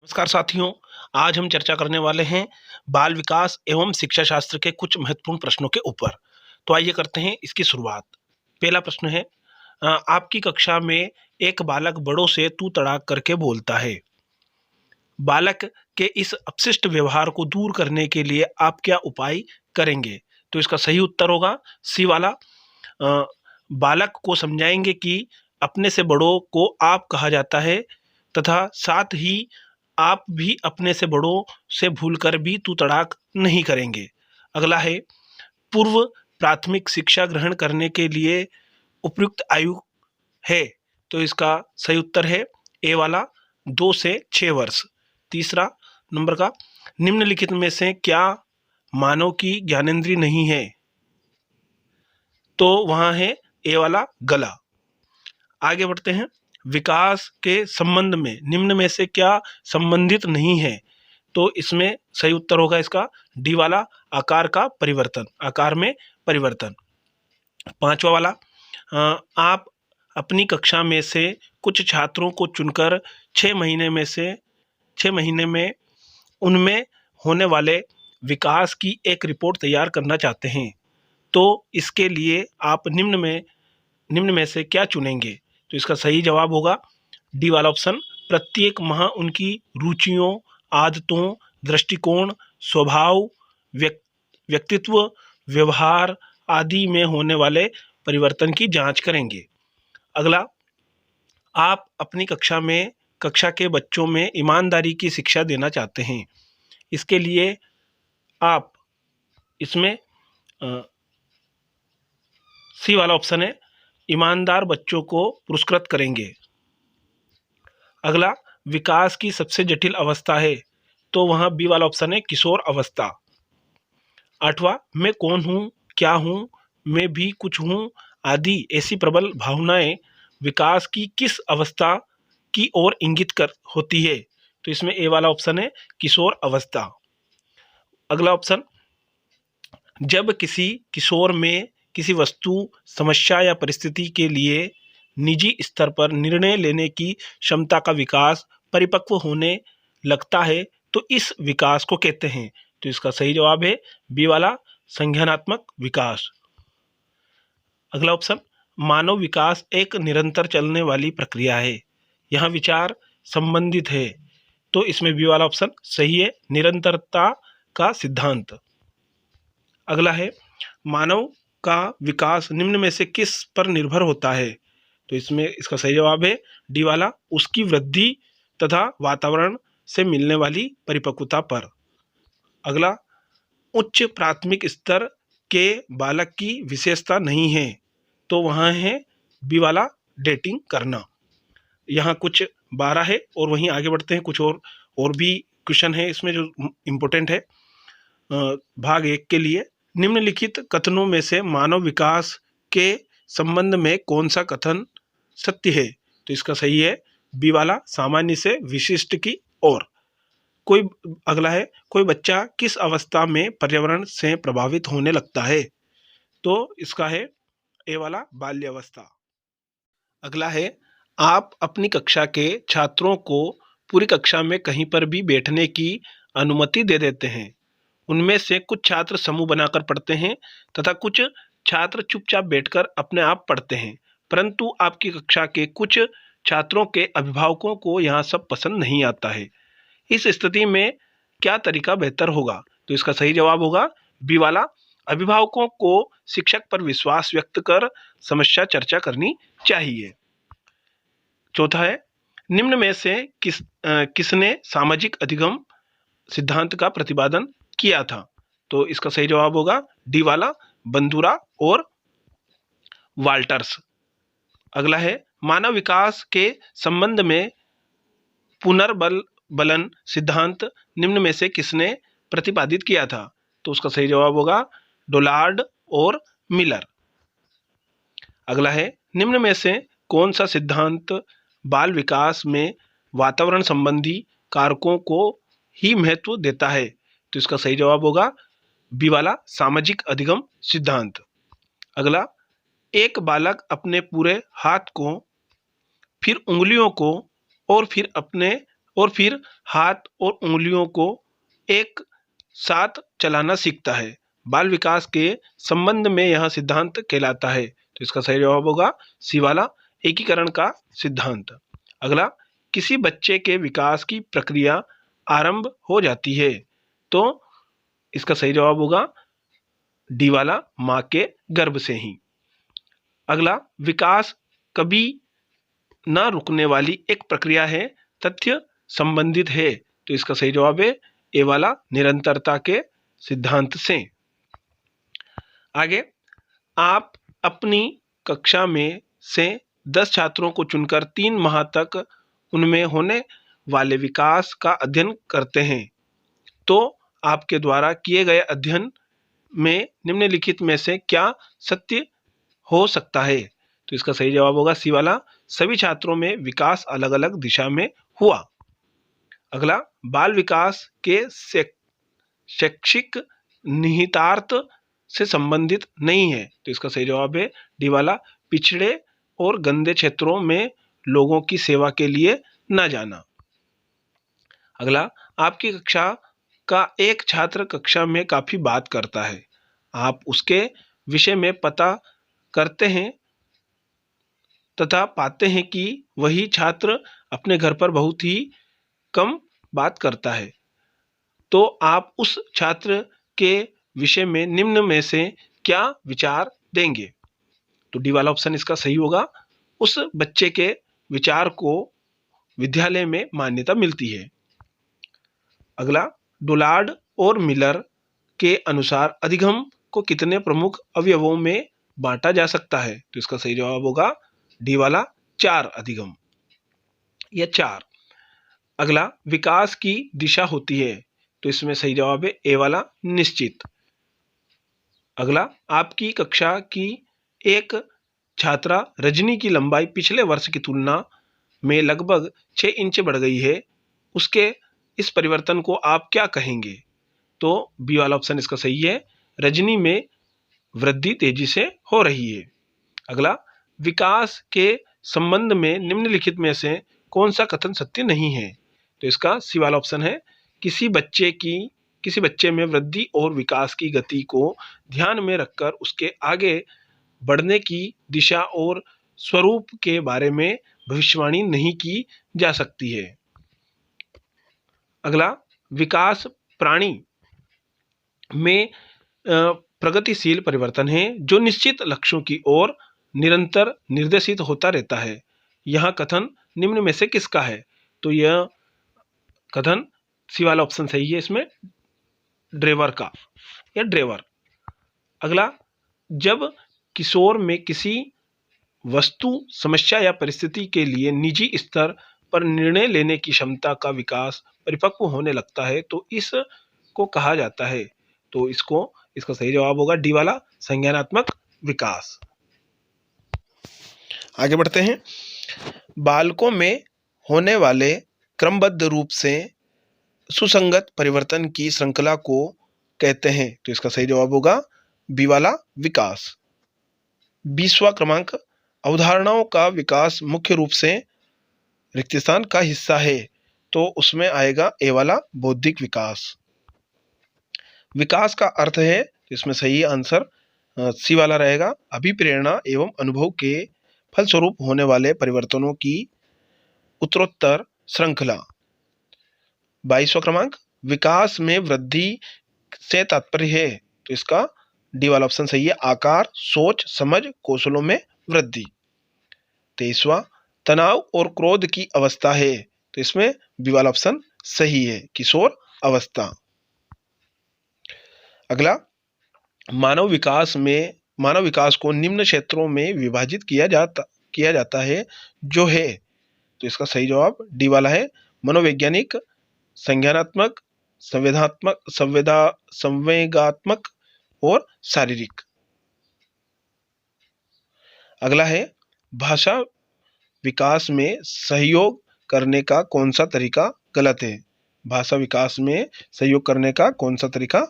नमस्कार साथियों। आज हम चर्चा करने वाले हैं बाल विकास एवं शिक्षा शास्त्र के कुछ महत्वपूर्ण प्रश्नों के ऊपर। तो आइए करते हैं इसकी शुरुआत। पहला प्रश्न है, आपकी कक्षा में एक बालक बड़ों से तू तड़ाक करके बोलता है। बालक के इस अपशिष्ट व्यवहार को दूर करने के लिए आप क्या उपाय करेंगे? तो इसका सही उत्तर होगा सी वाला। बालक को समझाएंगे कि अपने से बड़ों को आप कहा जाता है तथा साथ ही आप भी अपने से बड़ों से भूलकर भी तू तड़ाक नहीं करेंगे। अगला है, पूर्व प्राथमिक शिक्षा ग्रहण करने के लिए उपयुक्त आयु है? तो इसका सही उत्तर है ए वाला, 2 से 6 वर्ष। तीसरा नंबर का, निम्नलिखित में से क्या मानव की ज्ञानेंद्रिय नहीं है? तो वहाँ है ए वाला गला। आगे बढ़ते हैं, विकास के संबंध में निम्न में से क्या संबंधित नहीं है? तो इसमें सही उत्तर होगा इसका डी वाला, आकार का परिवर्तन, आकार में परिवर्तन। पांचवा वाला, आप अपनी कक्षा में से कुछ छात्रों को चुनकर 6 महीने में उनमें होने वाले विकास की एक रिपोर्ट तैयार करना चाहते हैं। तो इसके लिए आप निम्न में से क्या चुनेंगे? तो इसका सही जवाब होगा डी वाला ऑप्शन, प्रत्येक माह उनकी रुचियों, आदतों, दृष्टिकोण, स्वभाव, व्यक्तित्व, व्यवहार आदि में होने वाले परिवर्तन की जांच करेंगे। अगला, आप अपनी कक्षा के बच्चों में ईमानदारी की शिक्षा देना चाहते हैं। इसके लिए आप इसमें सी वाला ऑप्शन है, ईमानदार बच्चों को पुरस्कृत करेंगे। अगला, विकास की सबसे जटिल अवस्था है? तो वहाँ बी वाला ऑप्शन है, किशोर अवस्था। आठवां, मैं कौन हूँ, क्या हूँ, मैं भी कुछ हूँ आदि ऐसी प्रबल भावनाएं विकास की किस अवस्था की ओर इंगित कर होती है? तो इसमें ए वाला ऑप्शन है, किशोर अवस्था। अगला ऑप्शन, जब किसी किशोर में किसी वस्तु, समस्या या परिस्थिति के लिए निजी स्तर पर निर्णय लेने की क्षमता का विकास परिपक्व होने लगता है तो इस विकास को कहते हैं? तो इसका सही जवाब है बी वाला, संज्ञानात्मक विकास। अगला ऑप्शन, मानव विकास एक निरंतर चलने वाली प्रक्रिया है, यहाँ विचार संबंधित है। तो इसमें बी वाला ऑप्शन सही है, निरंतरता का सिद्धांत। अगला है, मानव का विकास निम्न में से किस पर निर्भर होता है? तो इसमें इसका सही जवाब है डी वाला, उसकी वृद्धि तथा वातावरण से मिलने वाली परिपक्वता पर। अगला, उच्च प्राथमिक स्तर के बालक की विशेषता नहीं है? तो वहाँ है बी वाला, डेटिंग करना। यहाँ कुछ 12 है और वहीं आगे बढ़ते हैं, कुछ और भी क्वेश्चन है इसमें जो इम्पोर्टेंट है भाग 1 के लिए। निम्नलिखित कथनों में से मानव विकास के संबंध में कौन सा कथन सत्य है? तो इसका सही है बी वाला, सामान्य से विशिष्ट की ओर। अगला है, कोई बच्चा किस अवस्था में पर्यावरण से प्रभावित होने लगता है? तो इसका है ए वाला, बाल्यावस्था। अगला है, आप अपनी कक्षा के छात्रों को पूरी कक्षा में कहीं पर भी बैठने की अनुमति दे देते हैं। उनमें से कुछ छात्र समूह बनाकर पढ़ते हैं तथा कुछ छात्र चुपचाप बैठकर अपने आप पढ़ते हैं, परंतु आपकी कक्षा के कुछ छात्रों के अभिभावकों को यहाँ सब पसंद नहीं आता है। इस स्थिति में क्या तरीका बेहतर होगा? तो इसका सही जवाब होगा बी वाला, अभिभावकों को शिक्षक पर विश्वास व्यक्त कर समस्या चर्चा करनी चाहिए। चौथा है, निम्न में से किसने सामाजिक अधिगम सिद्धांत का प्रतिपादन किया था? तो इसका सही जवाब होगा डी वाला, बंदूरा और वाल्टर्स। अगला है, मानव विकास के संबंध में पुनर्बलन सिद्धांत निम्न में से किसने प्रतिपादित किया था? तो उसका सही जवाब होगा डोलार्ड और मिलर। अगला है, निम्न में से कौन सा सिद्धांत बाल विकास में वातावरण संबंधी कारकों को ही महत्व देता है? तो इसका सही जवाब होगा बी वाला, सामाजिक अधिगम सिद्धांत। अगला, एक बालक अपने पूरे हाथ को, फिर उंगलियों को और फिर अपने और फिर हाथ और उंगलियों को एक साथ चलाना सीखता है। बाल विकास के संबंध में यह सिद्धांत कहलाता है। तो इसका सही जवाब होगा सी वाला, एकीकरण का सिद्धांत। अगला, किसी बच्चे के विकास की प्रक्रिया आरंभ हो जाती है, तो इसका सही जवाब होगा डी वाला, मां के गर्भ से ही। अगला, विकास कभी ना रुकने वाली एक प्रक्रिया है, तथ्य संबंधित है। तो इसका सही जवाब है ए वाला, निरंतरता के सिद्धांत से। आगे, आप अपनी कक्षा में से 10 छात्रों को चुनकर 3 माह तक उनमें होने वाले विकास का अध्ययन करते हैं, तो आपके द्वारा किए गए अध्ययन में निम्नलिखित में से क्या सत्य हो सकता है। तो इसका सही जवाब होगा सी वाला, सभी छात्रों में विकास अलग अलग दिशा में हुआ। अगला, बाल विकास के शैक्षिक निहितार्थ से संबंधित नहीं है। तो इसका सही जवाब है डी वाला, पिछड़े और गंदे क्षेत्रों में लोगों की सेवा के लिए न जाना। अगला, आपकी कक्षा का एक छात्र कक्षा में काफी बात करता है, आप उसके विषय में पता करते हैं तथा पाते हैं कि वही छात्र अपने घर पर बहुत ही कम बात करता है, तो आप उस छात्र के विषय में निम्न में से क्या विचार देंगे। तो डी वाला ऑप्शन इसका सही होगा, उस बच्चे के विचार को विद्यालय में मान्यता मिलती है। अगला, डोलार्ड और मिलर के अनुसार अधिगम को कितने प्रमुख अवयवों में बांटा जा सकता है। तो इसका सही जवाब होगा डी वाला, 4 अधिगम या 4। अगला, विकास की दिशा होती है, तो इसमें सही जवाब है ए वाला, निश्चित। अगला, आपकी कक्षा की एक छात्रा रजनी की लंबाई पिछले वर्ष की तुलना में लगभग 6 इंच बढ़ गई है, उसके इस परिवर्तन को आप क्या कहेंगे। तो बी वाला ऑप्शन इसका सही है, रजनी में वृद्धि तेजी से हो रही है। अगला, विकास के संबंध में निम्नलिखित में से कौन सा कथन सत्य नहीं है। तो इसका सी वाला ऑप्शन है, किसी बच्चे में वृद्धि और विकास की गति को ध्यान में रखकर उसके आगे बढ़ने की दिशा और स्वरूप के बारे में भविष्यवाणी नहीं की जा सकती है। अगला, विकास प्राणी में प्रगतिशील परिवर्तन है जो निश्चित लक्ष्यों की ओर निरंतर निर्देशित होता रहता है। यह कथन निम्न में से किसका है। तो यह कथन सी वाला ऑप्शन सही है, इसमें ड्रेवर का या ड्रेवर। अगला, जब किशोर में किसी वस्तु, समस्या या परिस्थिति के लिए निजी स्तर पर निर्णय लेने की क्षमता का विकास परिपक्व होने लगता है, तो इसको कहा जाता है। तो इसका सही जवाब होगा डी वाला, संज्ञानात्मक विकास। आगे बढ़ते हैं, बालकों में होने वाले क्रमबद्ध रूप से सुसंगत परिवर्तन की श्रृंखला को कहते हैं। तो इसका सही जवाब होगा बी वाला, विकास। 20वां क्रमांक, अवधारणाओं का विकास मुख्य रूप से रिक्त स्थान का हिस्सा है, तो उसमें आएगा ए वाला, बौद्धिक विकास। विकास का अर्थ है, इसमें सही आंसर सी वाला रहेगा, अभिप्रेरणा एवं अनुभव के फलस्वरूप होने वाले परिवर्तनों की उत्तरोत्तर श्रृंखला। 22वां क्रमांक, विकास में वृद्धि से तात्पर्य है, तो इसका डी वाला ऑप्शन सही है, आकार, सोच, समझ, कौशलों में वृद्धि। 23वां, तनाव और क्रोध की अवस्था है, तो इसमें बी वाला ऑप्शन सही है, किशोर अवस्था। अगला, मानव विकास को निम्न क्षेत्रों में विभाजित किया जाता है, जो है। तो इसका सही जवाब डी वाला है, मनोवैज्ञानिक, संज्ञानात्मक, संवेगात्मक और शारीरिक। अगला है, भाषा विकास में सहयोग करने का कौन सा तरीका गलत है। भाषा विकास में सहयोग करने का कौन सा तरीका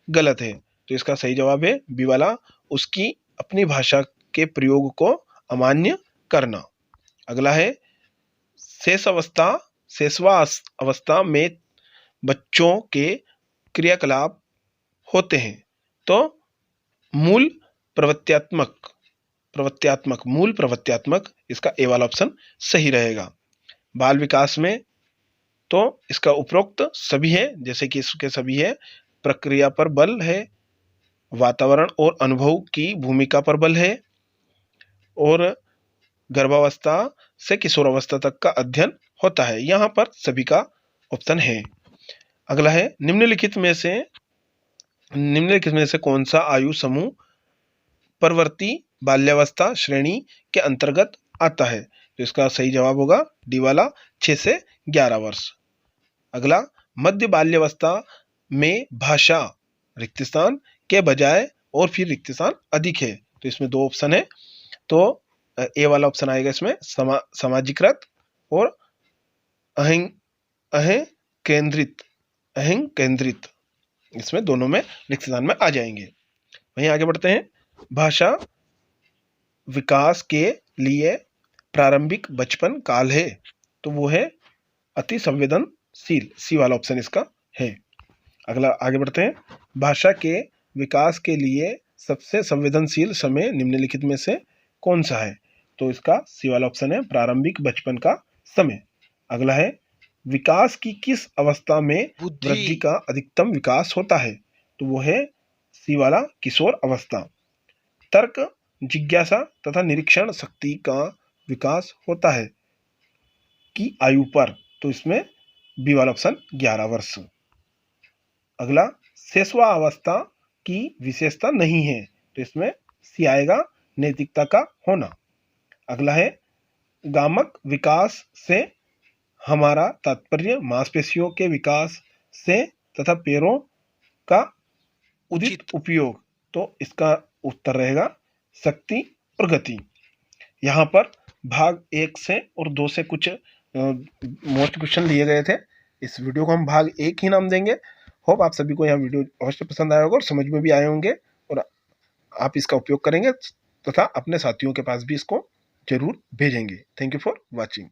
गलत है। तो इसका सही जवाब है बी वाला, उसकी अपनी भाषा के प्रयोग को अमान्य करना। अगला है, शेष अवस्था शेषवा अवस्था में बच्चों के क्रियाकलाप होते हैं। तो मूल प्रवृत्त्यात्मक इसका ए वाला ऑप्शन सही रहेगा। बाल विकास में तो इसका उपरोक्त सभी है, जैसे कि इसके सभी है। प्रक्रिया पर बल है, वातावरण और अनुभव की भूमिका पर बल है, और गर्भावस्था से किशोरावस्था तक का अध्ययन होता है। यहाँ पर सभी का ऑप्शन है। अगला है निम्नलिखित में से कौन सा आयु समूह परवर्ती बाल्यावस्था श्रेणी के अंतर्गत आता है? तो इसका सही जवाब होगा डी वाला 6 से 11 वर्ष। अगला, मध्य बाल्यावस्था में भाषा रिक्त स्थान के बजाय और फिर रिक्त स्थान अधिक है। तो इसमें 2 ऑप्शन है। तो ए वाला ऑप्शन आएगा इसमें समाजीकृत और अहं केंद्रित, इसमें दोनों में रिक्त स्थान में आ जाएंगे। वहीं आगे बढ़ते हैं। भाषा विकास के लिए प्रारंभिक बचपन काल है, तो वो है अति संवेदनशील, सी वाला ऑप्शन इसका है। अगला आगे बढ़ते हैं। भाषा के विकास के लिए सबसे संवेदनशील समय निम्नलिखित में से कौन सा है? तो इसका सी वाला ऑप्शन है प्रारंभिक बचपन का समय। अगला है विकास की किस अवस्था में वृद्धि का अधिकतम विकास होता है? तो वो है सी वाला किशोर अवस्था। तर्क, जिज्ञासा तथा निरीक्षण शक्ति का विकास होता है की आयु पर? तो इसमें बी वाला ऑप्शन 11 वर्ष। अगला, शेषवा अवस्था की विशेषता नहीं है, तो इसमें सी आएगा नैतिकता का होना। अगला है गामक विकास से हमारा तात्पर्य मांसपेशियों के विकास से तथा पैरों का उचित उपयोग, तो इसका उत्तर रहेगा शक्ति और गति। यहाँ पर भाग 1 से और 2 से कुछ मोस्ट क्वेश्चन लिए गए थे। इस वीडियो को हम भाग 1 ही नाम देंगे। होप आप सभी को यह वीडियो अवश्य पसंद आया होगा और समझ में भी आए होंगे, और आप इसका उपयोग करेंगे तथा अपने साथियों के पास भी इसको जरूर भेजेंगे। Thank you for watching.